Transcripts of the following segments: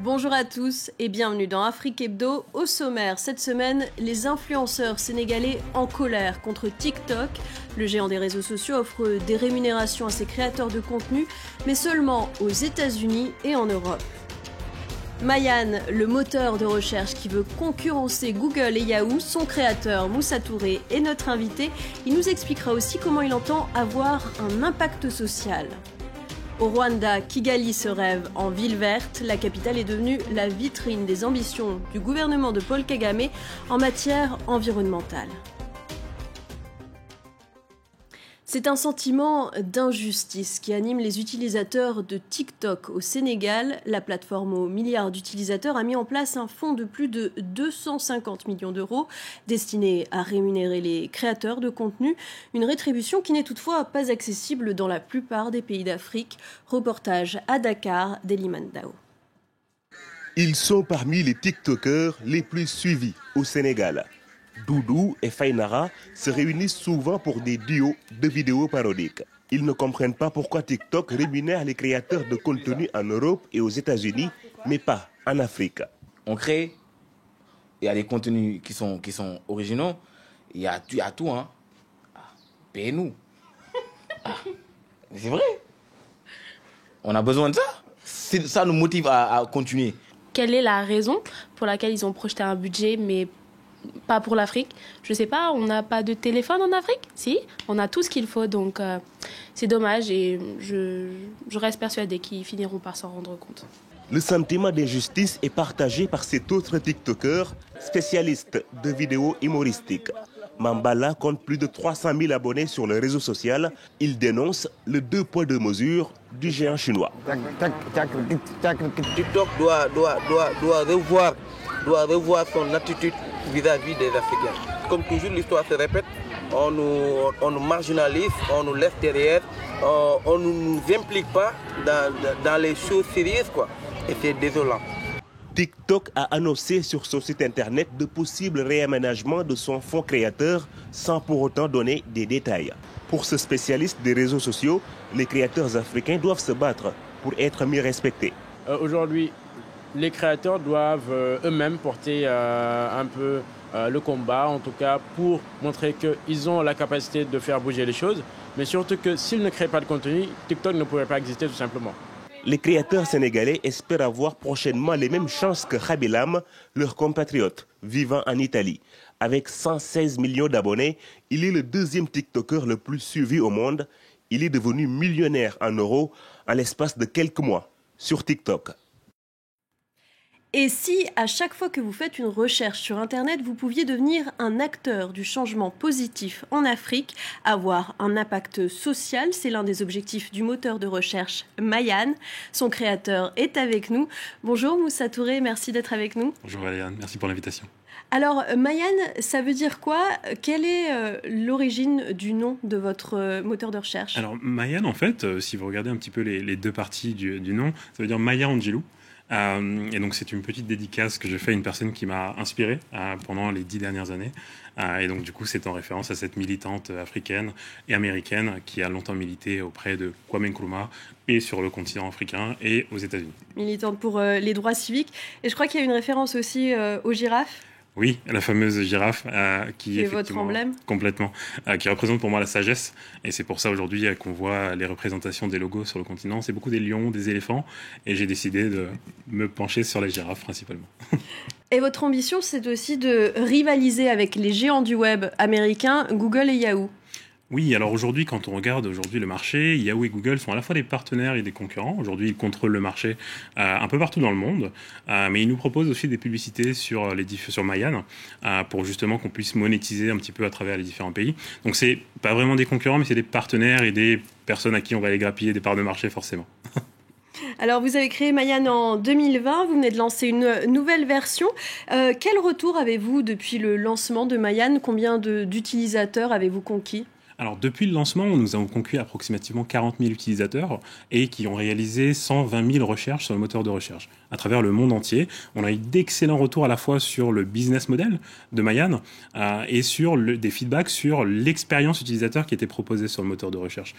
Bonjour à tous et bienvenue dans Afrique Hebdo. Au sommaire, cette semaine, les influenceurs sénégalais en colère contre TikTok. Le géant des réseaux sociaux offre des rémunérations à ses créateurs de contenu, mais seulement aux États-Unis et en Europe. Mayan, le moteur de recherche qui veut concurrencer Google et Yahoo, son créateur Moussa Touré est notre invité. Il nous expliquera aussi comment il entend avoir un impact social. Au Rwanda, Kigali se rêve en ville verte. La capitale est devenue la vitrine des ambitions du gouvernement de Paul Kagame en matière environnementale. C'est un sentiment d'injustice qui anime les utilisateurs de TikTok au Sénégal. La plateforme aux milliards d'utilisateurs a mis en place un fonds de plus de 250 millions d'euros destiné à rémunérer les créateurs de contenu. Une rétribution qui n'est toutefois pas accessible dans la plupart des pays d'Afrique. Reportage à Dakar d'Eliman Dao. Ils sont parmi les TikTokers les plus suivis au Sénégal. Doudou et Fainara se réunissent souvent pour des duos de vidéos parodiques. Ils ne comprennent pas pourquoi TikTok rémunère les créateurs de contenu en Europe et aux États-Unis, mais pas en Afrique. On crée, il y a des contenus qui sont originaux, il y a tout, hein. Payez-nous. C'est vrai. On a besoin de ça. Ça nous motive à continuer. Quelle est la raison pour laquelle ils ont projeté un budget, mais pas pour l'Afrique? Je sais pas, on n'a pas de téléphone en Afrique? Si, on a tout ce qu'il faut, donc c'est dommage et je reste persuadée qu'ils finiront par s'en rendre compte. Le sentiment d'injustice est partagé par cet autre TikToker, spécialiste de vidéos humoristiques. Mambala compte plus de 300 000 abonnés sur le réseau social. Il dénonce le 2 poids 2 mesures du géant chinois. TikTok doit revoir son attitude vis-à-vis des Africains. Comme toujours, l'histoire se répète, on nous marginalise, on nous laisse derrière, on ne nous implique pas dans les choses sérieuses, quoi. Et c'est désolant. TikTok a annoncé sur son site internet de possibles réaménagements de son fonds créateur sans pour autant donner des détails. Pour ce spécialiste des réseaux sociaux, les créateurs africains doivent se battre pour être mieux respectés. Aujourd'hui, les créateurs doivent eux-mêmes porter un peu le combat, en tout cas pour montrer qu'ils ont la capacité de faire bouger les choses, mais surtout que s'ils ne créent pas de contenu, TikTok ne pourrait pas exister tout simplement. Les créateurs sénégalais espèrent avoir prochainement les mêmes chances que Khabilam, leur compatriote vivant en Italie. Avec 116 millions d'abonnés, il est le deuxième TikToker le plus suivi au monde. Il est devenu millionnaire en euros en l'espace de quelques mois sur TikTok. Et si, à chaque fois que vous faites une recherche sur Internet, vous pouviez devenir un acteur du changement positif en Afrique, avoir un impact social, c'est l'un des objectifs du moteur de recherche Mayan. Son créateur est avec nous. Bonjour Moussa Touré, merci d'être avec nous. Bonjour Valéane, merci pour l'invitation. Alors, Mayan, ça veut dire quoi? Quelle est l'origine du nom de votre moteur de recherche? Alors, Mayan, en fait, si vous regardez un petit peu les deux parties du nom, ça veut dire Maya Angelou. Et donc, c'est une petite dédicace que je fais à une personne qui m'a inspiré pendant les 10 dernières années. Et donc, du coup, c'est en référence à cette militante africaine et américaine qui a longtemps milité auprès de Kwame Nkrumah et sur le continent africain et aux États-Unis. Militante pour les droits civiques. Et je crois qu'il y a une référence aussi aux girafes. Oui, la fameuse girafe qui est votre emblème. Complètement, qui représente pour moi la sagesse. Et c'est pour ça aujourd'hui qu'on voit les représentations des logos sur le continent. C'est beaucoup des lions, des éléphants. Et j'ai décidé de me pencher sur les girafes principalement. Et votre ambition, c'est aussi de rivaliser avec les géants du web américains, Google et Yahoo. Oui, alors aujourd'hui, quand on regarde le marché, Yahoo et Google sont à la fois des partenaires et des concurrents. Aujourd'hui, ils contrôlent le marché un peu partout dans le monde, mais ils nous proposent aussi des publicités sur Mayan pour justement qu'on puisse monétiser un petit peu à travers les différents pays. Donc c'est pas vraiment des concurrents, mais c'est des partenaires et des personnes à qui on va aller grappiller des parts de marché forcément. Alors, vous avez créé Mayan en 2020, vous venez de lancer une nouvelle version. Quel retour avez-vous depuis le lancement de Mayan? Combien d'utilisateurs avez-vous conquis? Alors, depuis le lancement, nous avons conquis approximativement 40 000 utilisateurs et qui ont réalisé 120 000 recherches sur le moteur de recherche à travers le monde entier. On a eu d'excellents retours à la fois sur le business model de Mayan et sur des feedbacks sur l'expérience utilisateur qui était proposée sur le moteur de recherche.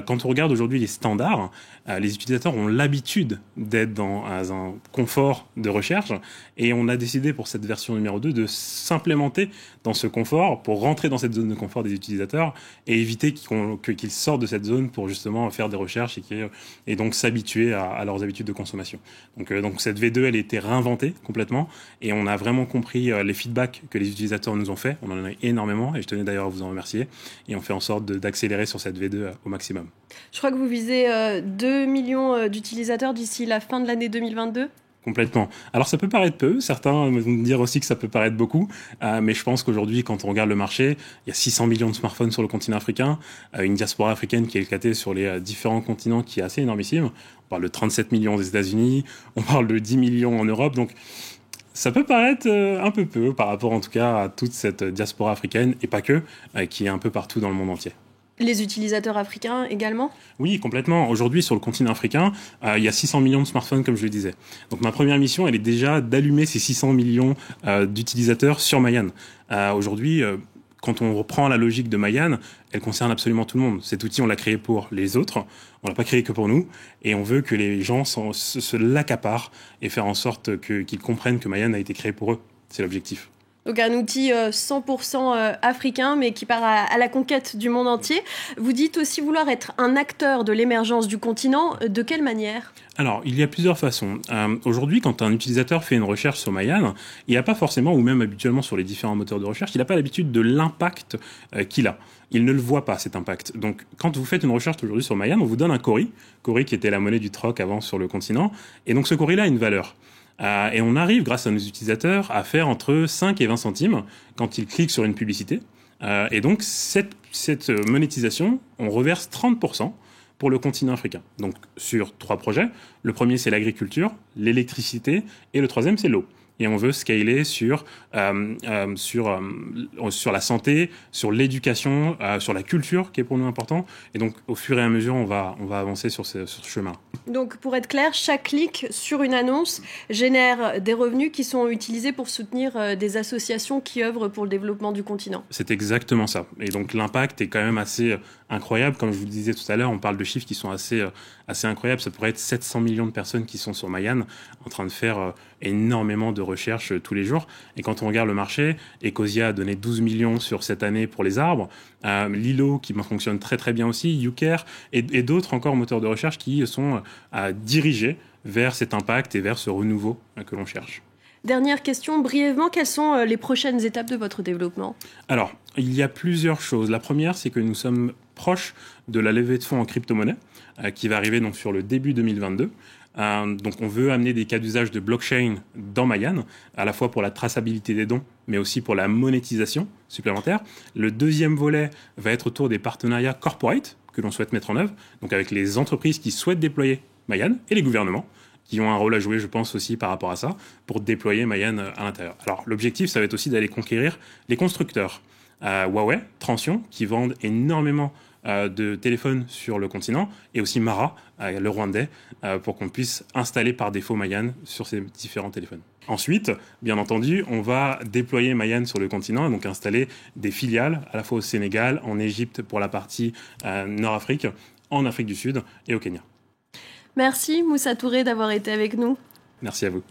Quand on regarde aujourd'hui les standards, les utilisateurs ont l'habitude d'être dans un confort de recherche et on a décidé pour cette version numéro 2 de s'implémenter dans ce confort pour rentrer dans cette zone de confort des utilisateurs et éviter qu'ils sortent de cette zone pour justement faire des recherches et donc s'habituer à leurs habitudes de consommation. Donc cette V2, elle a été réinventée complètement et on a vraiment compris les feedbacks que les utilisateurs nous ont fait. On en a eu énormément et je tenais d'ailleurs à vous en remercier. Et on fait en sorte d'accélérer sur cette V2 au maximum. Je crois que vous visez 2 millions d'utilisateurs d'ici la fin de l'année 2022. Complètement. Alors ça peut paraître peu, certains vont me dire aussi que ça peut paraître beaucoup, mais je pense qu'aujourd'hui, quand on regarde le marché, il y a 600 millions de smartphones sur le continent africain, une diaspora africaine qui est éclatée sur les différents continents qui est assez énormissime. On parle de 37 millions aux États-Unis, on parle de 10 millions en Europe, donc ça peut paraître un peu peu par rapport en tout cas à toute cette diaspora africaine, et pas que, qui est un peu partout dans le monde entier. Les utilisateurs africains également ? Oui, complètement. Aujourd'hui, sur le continent africain, il y a 600 millions de smartphones, comme je le disais. Donc ma première mission, elle est déjà d'allumer ces 600 millions d'utilisateurs sur Mayan. Aujourd'hui, quand on reprend la logique de Mayan, elle concerne absolument tout le monde. Cet outil, on l'a créé pour les autres, on l'a pas créé que pour nous, et on veut que les gens se l'accaparent et faire en sorte qu'ils comprennent que Mayan a été créé pour eux. C'est l'objectif. Donc un outil 100% africain, mais qui part à la conquête du monde entier. Vous dites aussi vouloir être un acteur de l'émergence du continent. De quelle manière ? Alors, il y a plusieurs façons. Aujourd'hui, quand un utilisateur fait une recherche sur Mayan, il n'a pas forcément, ou même habituellement sur les différents moteurs de recherche, il n'a pas l'habitude de l'impact qu'il a. Il ne le voit pas, cet impact. Donc, quand vous faites une recherche aujourd'hui sur Mayan, on vous donne un cori qui était la monnaie du troc avant sur le continent. Et donc, ce cori-là a une valeur. Et on arrive, grâce à nos utilisateurs, à faire entre 5 et 20 centimes quand ils cliquent sur une publicité. Et donc, cette monétisation, on reverse 30% pour le continent africain. Donc, sur 3 projets. Le premier, c'est l'agriculture, l'électricité, et le troisième, c'est l'eau. Et on veut scaler sur la santé, sur l'éducation, sur la culture, qui est pour nous important. Et donc, au fur et à mesure, on va avancer sur ce chemin. Donc, pour être clair, chaque clic sur une annonce génère des revenus qui sont utilisés pour soutenir des associations qui œuvrent pour le développement du continent. C'est exactement ça. Et donc, l'impact est quand même assez incroyable. Comme je vous le disais tout à l'heure, on parle de chiffres qui sont assez incroyables. Ça pourrait être 700 millions de personnes qui sont sur Mayan en train de faire énormément de recherches tous les jours. Et quand on regarde le marché, Ecosia a donné 12 millions sur cette année pour les arbres. Lilo, qui fonctionne très très bien aussi, YouCare et d'autres encore moteurs de recherche qui sont dirigés vers cet impact et vers ce renouveau que l'on cherche. Dernière question, brièvement, quelles sont les prochaines étapes de votre développement ? Alors, il y a plusieurs choses. La première, c'est que nous sommes proches de la levée de fonds en crypto-monnaie qui va arriver donc sur le début 2022. Donc on veut amener des cas d'usage de blockchain dans Mayan, à la fois pour la traçabilité des dons, mais aussi pour la monétisation supplémentaire. Le deuxième volet va être autour des partenariats corporate que l'on souhaite mettre en œuvre, donc avec les entreprises qui souhaitent déployer Mayan et les gouvernements, qui ont un rôle à jouer, je pense, aussi par rapport à ça, pour déployer Mayan à l'intérieur. Alors l'objectif, ça va être aussi d'aller conquérir les constructeurs. Huawei, Transion, qui vendent énormément de téléphones sur le continent, et aussi Mara, le Rwandais, pour qu'on puisse installer par défaut Mayan sur ces différents téléphones. Ensuite, bien entendu, on va déployer Mayan sur le continent, et donc installer des filiales, à la fois au Sénégal, en Égypte pour la partie Nord-Afrique, en Afrique du Sud et au Kenya. Merci Moussa Touré d'avoir été avec nous. Merci à vous.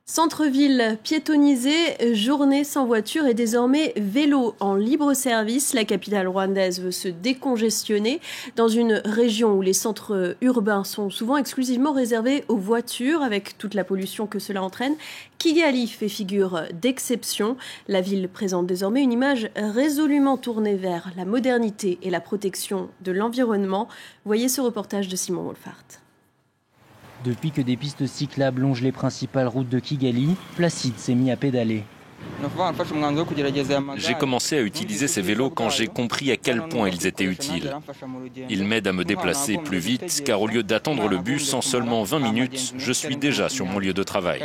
Centre-ville piétonnisé, journée sans voiture et désormais vélo en libre service. La capitale rwandaise veut se décongestionner dans une région où les centres urbains sont souvent exclusivement réservés aux voitures avec toute la pollution que cela entraîne. Kigali fait figure d'exception. La ville présente désormais une image résolument tournée vers la modernité et la protection de l'environnement. Voyez ce reportage de Simon Wolfart. Depuis que des pistes cyclables longent les principales routes de Kigali, Placide s'est mis à pédaler. J'ai commencé à utiliser ces vélos quand j'ai compris à quel point ils étaient utiles. Ils m'aident à me déplacer plus vite car au lieu d'attendre le bus en seulement 20 minutes, je suis déjà sur mon lieu de travail.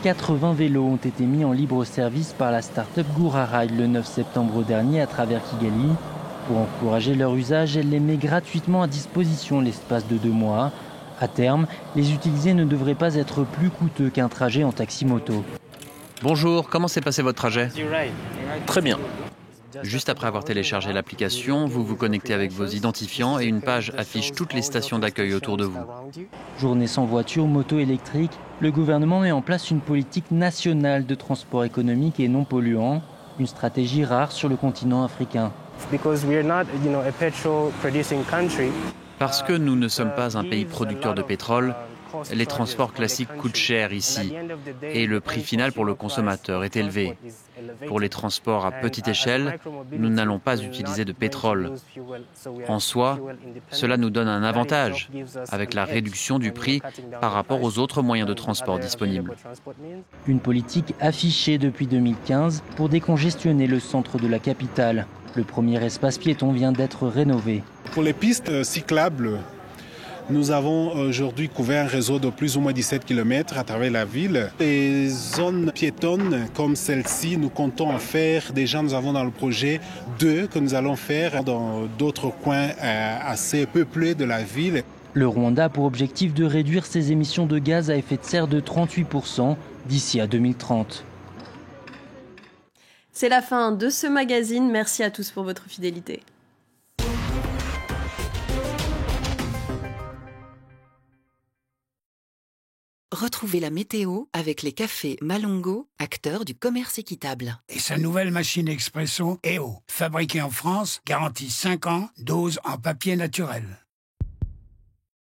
80 vélos ont été mis en libre service par la start-up Gourarail le 9 septembre dernier à travers Kigali. Pour encourager leur usage, elle les met gratuitement à disposition l'espace de 2 mois. À terme, les utiliser ne devrait pas être plus coûteux qu'un trajet en taxi-moto. Bonjour, comment s'est passé votre trajet ? Très bien. Juste après avoir téléchargé l'application, vous vous connectez avec vos identifiants et une page affiche toutes les stations d'accueil autour de vous. Journée sans voiture, moto électrique, le gouvernement met en place une politique nationale de transport économique et non polluant, une stratégie rare sur le continent africain. Parce que nous ne sommes pas un pays producteur de pétrole, les transports classiques coûtent cher ici et le prix final pour le consommateur est élevé. Pour les transports à petite échelle, nous n'allons pas utiliser de pétrole. En soi, cela nous donne un avantage avec la réduction du prix par rapport aux autres moyens de transport disponibles. Une politique affichée depuis 2015 pour décongestionner le centre de la capitale. Le premier espace piéton vient d'être rénové. Pour les pistes cyclables, nous avons aujourd'hui couvert un réseau de plus ou moins 17 km à travers la ville. Les zones piétonnes comme celle-ci, nous comptons en faire. Déjà, nous avons dans le projet 2 que nous allons faire dans d'autres coins assez peuplés de la ville. Le Rwanda a pour objectif de réduire ses émissions de gaz à effet de serre de 38% d'ici à 2030. C'est la fin de ce magazine. Merci à tous pour votre fidélité. Retrouvez la météo avec les cafés Malongo, acteurs du commerce équitable. Et sa nouvelle machine expresso EO, fabriquée en France, garantie 5 ans, dose en papier naturel.